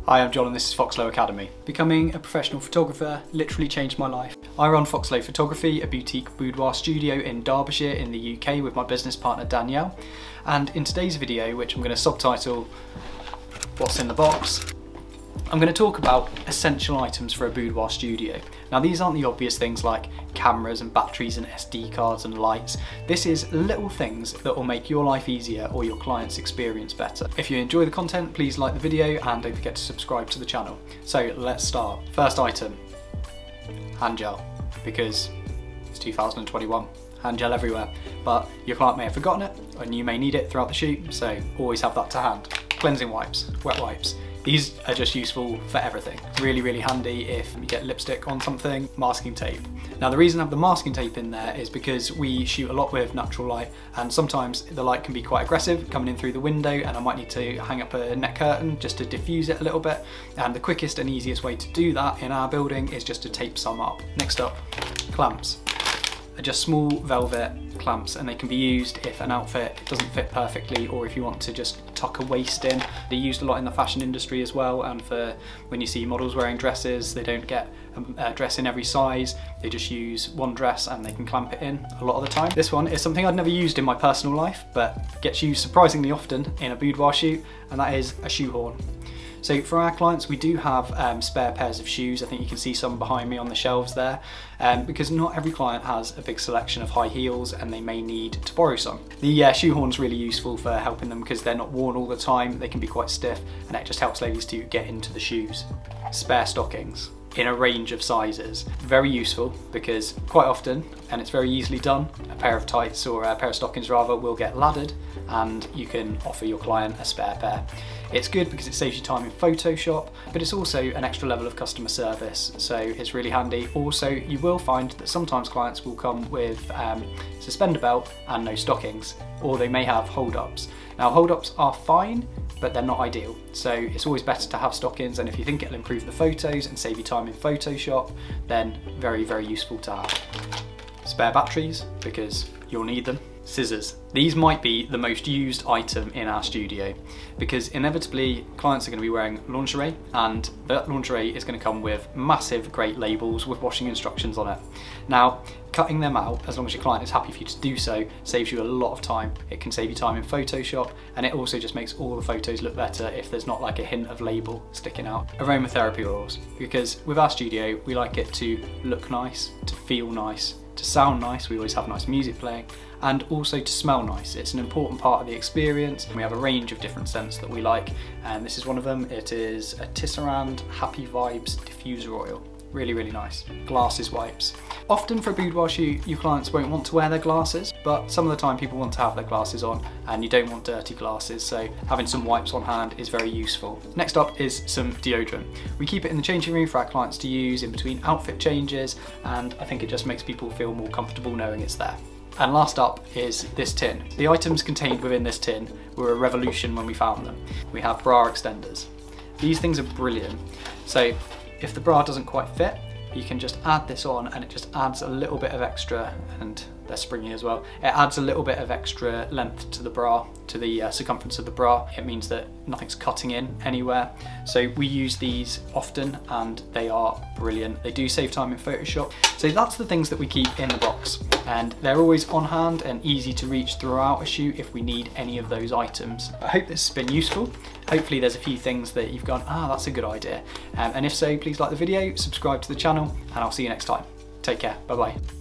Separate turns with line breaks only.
Hi, I'm John and this is Foxlow Academy. Becoming a professional photographer literally changed my life. I run Foxlow Photography, a boutique boudoir studio in Derbyshire in the UK with my business partner Danielle. And in today's video, which I'm going to subtitle What's in the Box, I'm going to talk about essential items for a boudoir studio. Now these aren't the obvious things like cameras and batteries and SD cards and lights. This is little things that will make your life easier or your client's experience better. If you enjoy the content, please like the video and don't forget to subscribe to the channel. So let's start. First item, hand gel, because it's 2021. Hand gel everywhere, but your client may have forgotten it and you may need it throughout the shoot, so always have that to hand. Cleansing wipes, wet wipes. These are just useful for everything. Really, really handy if you get lipstick on something. Masking tape. Now the reason I have the masking tape in there is because we shoot a lot with natural light and sometimes the light can be quite aggressive coming in through the window and I might need to hang up a net curtain just to diffuse it a little bit. And the quickest and easiest way to do that in our building is just to tape some up. Next up, clamps. Are just small velvet clamps and they can be used if an outfit doesn't fit perfectly or if you want to just tuck a waist in. They're used a lot in the fashion industry as well, and for when you see models wearing dresses, they don't get a dress in every size, they just use one dress and they can clamp it in a lot of the time. This one is something I'd never used in my personal life but gets used surprisingly often in a boudoir shoot, and that is a shoehorn. So for our clients, we do have spare pairs of shoes. I think you can see some behind me on the shelves there, because not every client has a big selection of high heels and they may need to borrow some. The shoehorn's really useful for helping them because they're not worn all the time, they can be quite stiff, and it just helps ladies to get into the shoes. Spare stockings in a range of sizes. Very useful because quite often, and it's very easily done, a pair of tights or a pair of stockings rather will get laddered and you can offer your client a spare pair. It's good because it saves you time in Photoshop, but it's also an extra level of customer service, so it's really handy. Also, you will find that sometimes clients will come with suspender belt and no stockings, or they may have hold-ups. Now hold-ups are fine, but they're not ideal. So it's always better to have stockings, and if you think it'll improve the photos and save you time in Photoshop, then very, very useful to have. Spare batteries, because you'll need them. Scissors. These might be the most used item in our studio because inevitably clients are going to be wearing lingerie, and that lingerie is going to come with massive great labels with washing instructions on it. Now cutting them out, as long as your client is happy for you to do so, saves you a lot of time. It can save you time in Photoshop, and it also just makes all the photos look better if there's not like a hint of label sticking out. Aromatherapy oils, because with our studio we like it to look nice, to feel nice, to sound nice, we always have nice music playing, and also to smell nice. It's an important part of the experience. We have a range of different scents that we like, and this is one of them. It is a Tisserand Happy Vibes diffuser oil. Really, really nice. Glasses wipes. Often for a boudoir shoot, your clients won't want to wear their glasses, but some of the time people want to have their glasses on and you don't want dirty glasses, so having some wipes on hand is very useful. Next up is some deodorant. We keep it in the changing room for our clients to use in between outfit changes, and I think it just makes people feel more comfortable knowing it's there. And last up is this tin. The items contained within this tin were a revolution when we found them. We have bra extenders. These things are brilliant. So if the bra doesn't quite fit, you can just add this on and it just adds a little bit of extra, and they're springy as well. It adds a little bit of extra length to the bra, to the circumference of the bra. It means that nothing's cutting in anywhere. So we use these often and they are brilliant. They do save time in Photoshop. So that's the things that we keep in the box, and they're always on hand and easy to reach throughout a shoot if we need any of those items. I hope this has been useful. Hopefully there's a few things that you've gone, that's a good idea. And if so, please like the video, subscribe to the channel, and I'll see you next time. Take care, bye bye.